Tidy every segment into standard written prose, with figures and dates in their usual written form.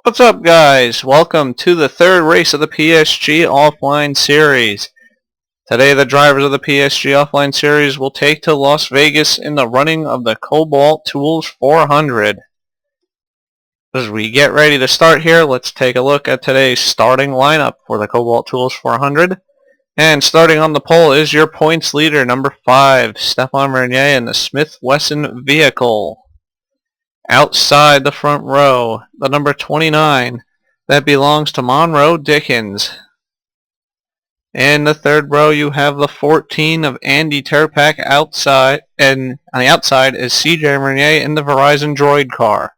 What's up, guys? Welcome to the third race of the PSG Offline Series. Today the drivers of the PSG Offline Series will take to Las Vegas in the running of the Kobalt Tools 400. As we get ready to start here, let's take a look at today's starting lineup for the Kobalt Tools 400. And starting on the pole is your points leader, number 5, Stefan Vernier in the Smith Wesson vehicle. Outside the front row, the number 29, that belongs to Monroe Dickens. In the third row, you have the 14 of Andy Terpak outside, and on the outside is CJ Vernier in the Verizon Droid car.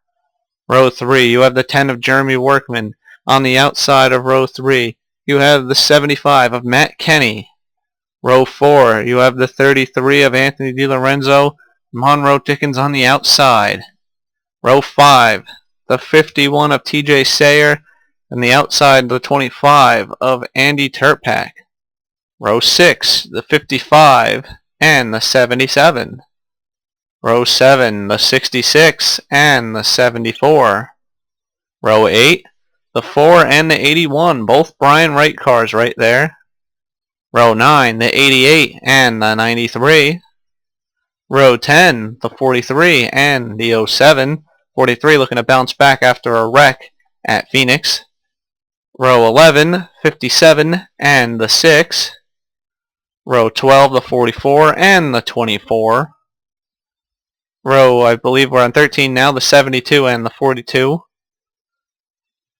Row 3, you have the 10 of Jeremy Workman. On the outside of row 3, you have the 75 of Matt Kenny. Row 4, you have the 33 of Anthony DiLorenzo, Monroe Dickens on the outside. Row 5, the 51 of TJ Sayer, and the outside the 25 of Andy Terpak. Row 6, the 55 and the 77. Row 7, the 66 and the 74. Row 8, the 4 and the 81, both Brian Wright cars right there. Row 9, the 88 and the 93. Row 10, the 43 and the 07. 43 looking to bounce back after a wreck at Phoenix. Row 11, 57 and the 6. Row 12, the 44 and the 24. Row, I believe we're on 13 now, the 72 and the 42.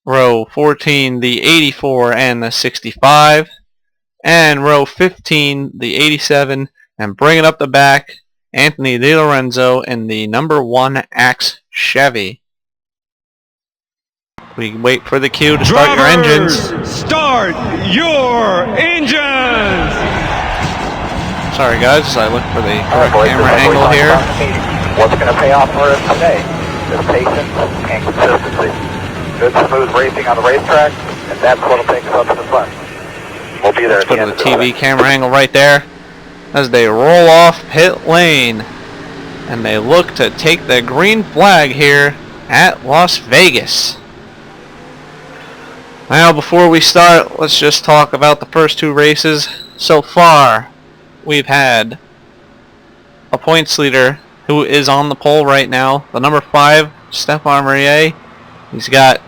Row 14, the 84 and the 65. And row 15, the 87, and bringing up the back, Anthony DiLorenzo in the number 1 Axe Chevy. We wait for the cue to start your engines. Start your engines! Sorry guys, I look for the correct camera angle here. What's going to pay off for us today is patience and consistency. Good smooth racing on the racetrack, and that's what will take us up to the front. We'll be there. Let's go to the TV camera angle right there as they roll off pit lane. And they look to take the green flag here at Las Vegas. Now before we start, let's just talk about the first two races. So far, we've had a points leader who is on the pole right now. The number 5, Stefan Vernier. He's got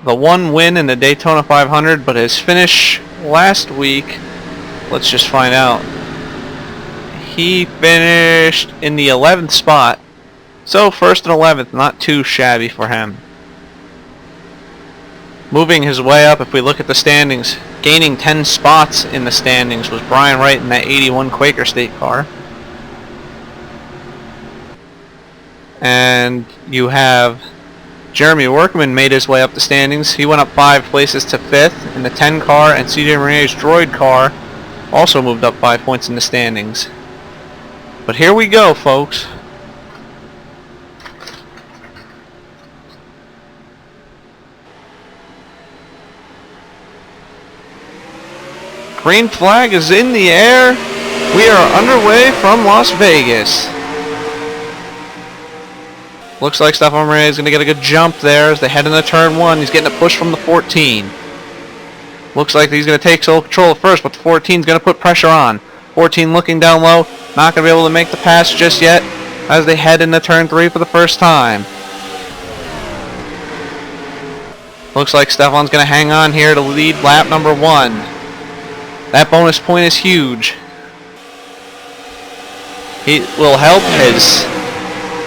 the 1 win in the Daytona 500, but his finish last week, let's just find out. He finished in the 11th spot. So first and 11th, not too shabby for him. Moving his way up, if we look at the standings, gaining 10 spots in the standings was Brian Wright in that 81 Quaker State car. And you have Jeremy Workman made his way up the standings. He went up 5 places to 5th in the 10 car, and CJ Vernier's Droid car also moved up 5 points in the standings. But here we go, folks. Green flag is in the air. We are underway from Las Vegas. Looks like Stefan Vernier is going to get a good jump there as they head into turn 1. He's getting a push from the 14. Looks like he's going to take sole control at first, but the 14 is going to put pressure on. 14 looking down low, not going to be able to make the pass just yet as they head into turn 3 for the first time. Looks like Stefan's going to hang on here to lead lap number 1. That bonus point is huge. He will help his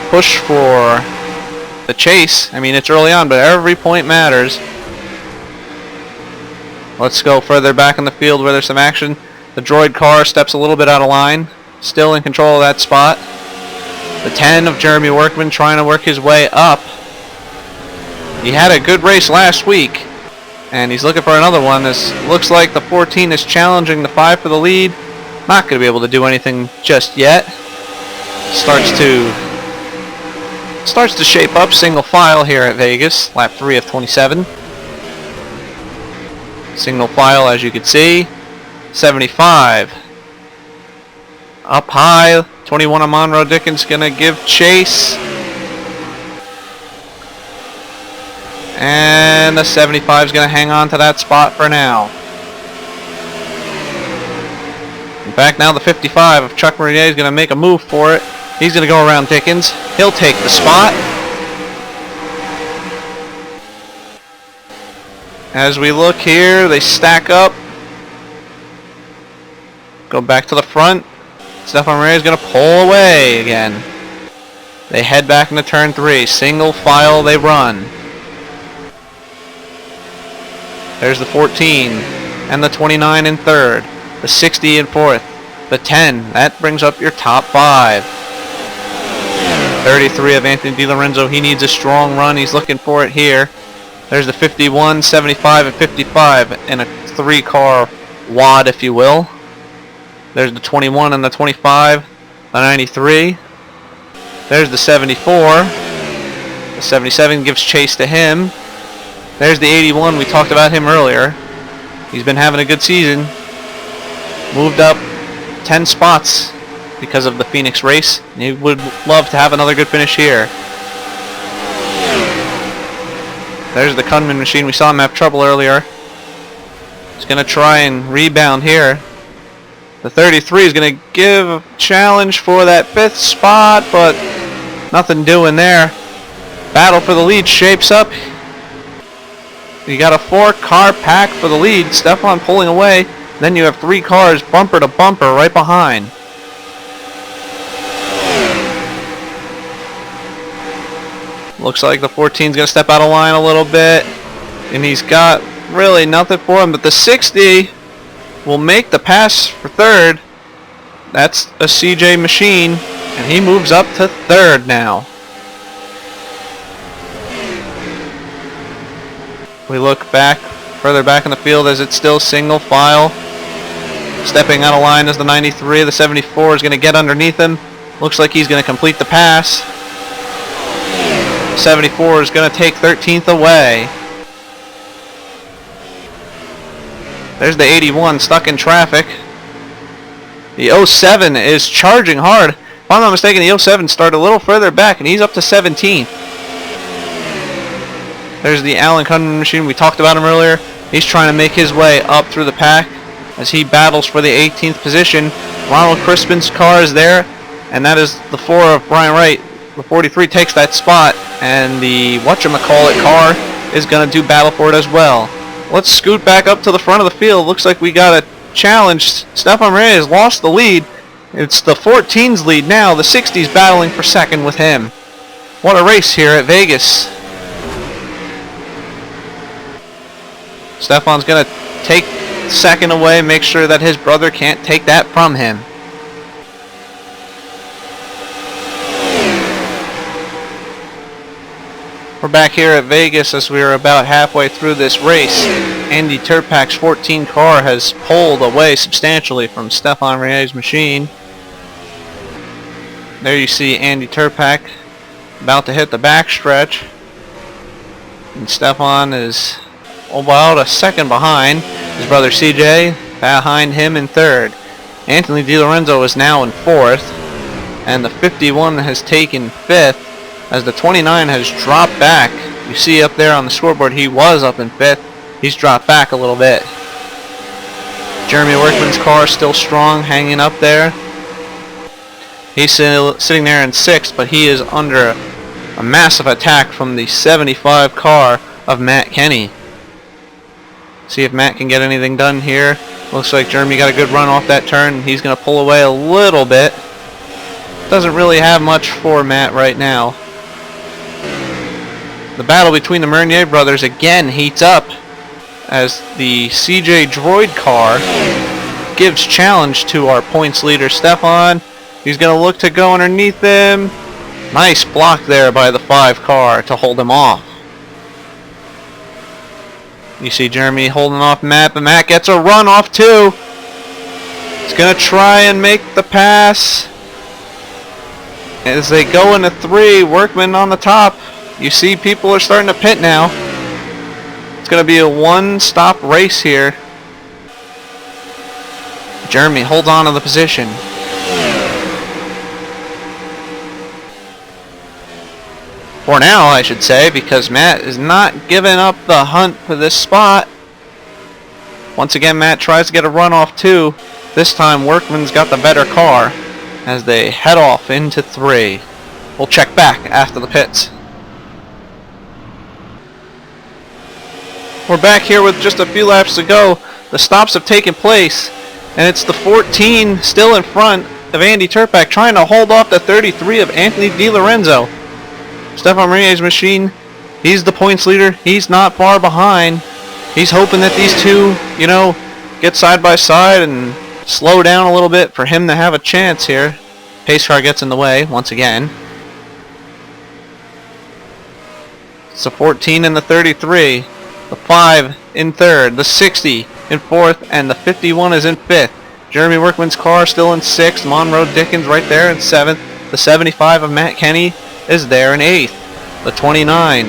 push for the chase. I mean, it's early on, but every point matters. Let's go further back in the field where there's some action. The Droid car steps a little bit out of line, still in control of that spot. The 10 of Jeremy Workman trying to work his way up. He had a good race last week, and he's looking for another one. This looks like the 14 is challenging the 5 for the lead. Not going to be able to do anything just yet. Starts to shape up single file here at Vegas, lap 3 of 27. Single file, as you can see. 75. Up high, 21 of Monroe Dickens gonna give chase. And the 75 is going to hang on to that spot for now. In fact, now the 55 of Chuck Murrier is going to make a move for it. He's going to go around Dickens. He'll take the spot. As we look here, they stack up. Go back to the front. Stefan Murrier is going to pull away again. They head back into turn 3. Single file they run. There's the 14 and the 29 in third. The 60 in fourth. The 10. That brings up your top 5. 33 of Anthony DiLorenzo. He needs a strong run. He's looking for it here. There's the 51, 75, and 55 in a 3-car wad, if you will. There's the 21 and the 25, the 93. There's the 74. The 77 gives chase to him. There's the 81. We talked about him earlier. He's been having a good season. Moved up 10 spots because of the Phoenix race. He would love to have another good finish here. There's the Kunman machine. We saw him have trouble earlier. He's going to try and rebound here. The 33 is going to give a challenge for that 5th spot, but nothing doing there. Battle for the lead shapes up. You got a 4-car pack for the lead. Stefan pulling away. Then you have 3 cars bumper to bumper right behind. Looks like the 14 is going to step out of line a little bit. And he's got really nothing for him. But the 60 will make the pass for 3rd. That's a CJ machine. And he moves up to 3rd now. We look back, further back in the field as it's still single file. Stepping out of line is the 93. The 74 is going to get underneath him. Looks like he's going to complete the pass. 74 is going to take 13th away. There's the 81 stuck in traffic. The 07 is charging hard. If I'm not mistaken, the 07 started a little further back and he's up to 17th. There's the Alan Kunman machine. We talked about him earlier. He's trying to make his way up through the pack as he battles for the 18th position. Ronald Crispin's car is there, and that is the 4 of Brian Wright. The 43 takes that spot, and the whatchamacallit car is going to do battle for it as well. Let's scoot back up to the front of the field. Looks like we got a challenge. Stefan Murrier has lost the lead. It's the 14's lead now. The 60's battling for 2nd with him. What a race here at Vegas. Stefan's going to take 2nd away, make sure that his brother can't take that from him. We're back here at Vegas as we are about halfway through this race. Andy Turpak's 14 car has pulled away substantially from Stefan Murrier's machine. There you see Andy Turpak about to hit the backstretch. And Stefan is about a 2nd behind. His brother CJ behind him in 3rd. Anthony DiLorenzo is now in 4th. And the 51 has taken 5th as the 29 has dropped back. You see up there on the scoreboard he was up in 5th. He's dropped back a little bit. Jeremy Workman's car still strong, hanging up there. He's sitting there in 6th, but he is under a massive attack from the 75 car of Matt Kenny. See if Matt can get anything done here. Looks like Jeremy got a good run off that turn. He's going to pull away a little bit. Doesn't really have much for Matt right now. The battle between the Meunier brothers again heats up as the CJ Droid car gives challenge to our points leader Stefan. He's going to look to go underneath him. Nice block there by the 5 car to hold him off. You see Jeremy holding off Matt, but Matt gets a run off too. He's going to try and make the pass. As they go into 3, Workman on the top. You see people are starting to pit now. It's going to be a 1-stop race here. Jeremy holds on to the position. For now, I should say, because Matt is not giving up the hunt for this spot. Once again, Matt tries to get a run off too. This time, Workman's got the better car as they head off into 3. We'll check back after the pits. We're back here with just a few laps to go. The stops have taken place, and it's the 14 still in front of Andy Turpak trying to hold off the 33 of Anthony DiLorenzo. Stefan Marier's machine, he's the points leader. He's not far behind. He's hoping that these two, get side by side and slow down a little bit for him to have a chance here. Pace car gets in the way once again. It's the 14 and the 33. The 5 in 3rd. The 60 in 4th. And the 51 is in 5th. Jeremy Workman's car still in 6th. Monroe Dickens right there in 7th. The 75 of Matt Kenny is there in 8th. The 29.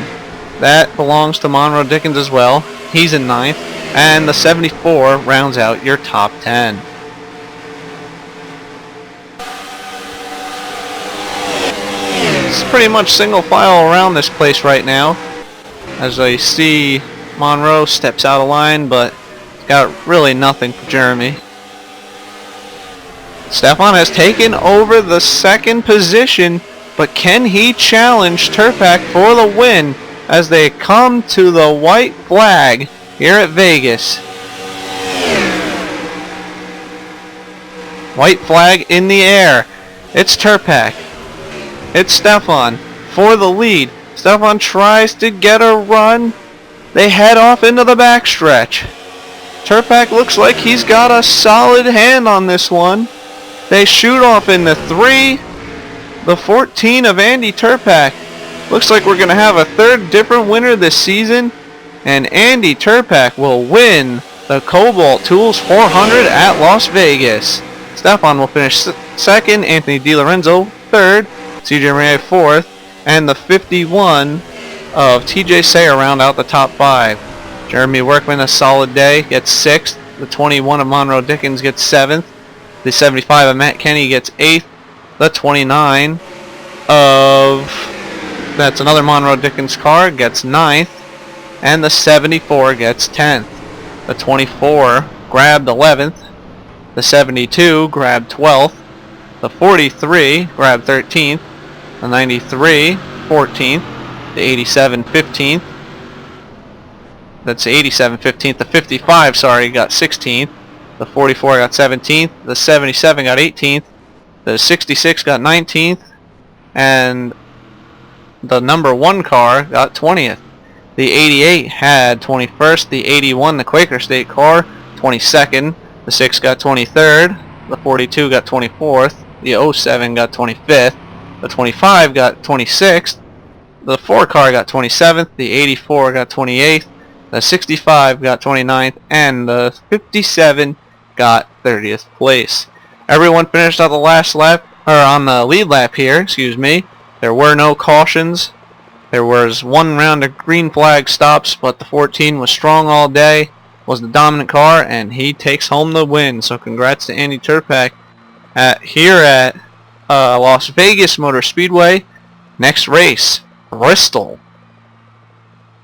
That belongs to Monroe Dickens as well. He's in 9th. And the 74 rounds out your top 10. It's pretty much single file around this place right now. As I see Monroe steps out of line, but got really nothing for Jeremy. Stefan has taken over the 2nd position, but can he challenge Turpak for the win as they come to the white flag here at Vegas? White flag in the air. It's Turpak. It's Stefan for the lead. Stefan tries to get a run. They head off into the backstretch. Turpak looks like he's got a solid hand on this one. They shoot off into 3. The 14 of Andy Turpak. Looks like we're going to have a 3rd different winner this season. And Andy Turpak will win the Kobalt Tools 400 at Las Vegas. Stefan will finish 2nd. Anthony DiLorenzo 3rd. CJ Marie 4th. And the 51 of TJ Sayer round out the top 5. Jeremy Workman, a solid day, gets 6th. The 21 of Monroe Dickens gets 7th. The 75 of Matt Kenny gets 8th. The 29 of, that's another Monroe Dickens car, gets 9th. And the 74 gets 10th. The 24 grabbed 11th. The 72 grabbed 12th. The 43 grabbed 13th. The 93 14th. The 87 15th. That's the 87 15th. The 55, sorry, got 16th. The 44 got 17th. The 77 got 18th. The 66 got 19th. And the number 1 car got 20th. The 88 had 21st. The 81, the Quaker State car, 22nd. The 6 got 23rd. The 42 got 24th. The 07 got 25th. The 25 got 26th. The 4 car got 27th. The 84 got 28th. The 65 got 29th. And the 57 got 30th place. Everyone finished on the last lap, or on the lead lap here, excuse me. There were no cautions. There was 1 round of green flag stops, but the 14 was strong all day, was the dominant car, and he takes home the win. So congrats to Andy Turpak here at Las Vegas Motor Speedway. Next race, Bristol.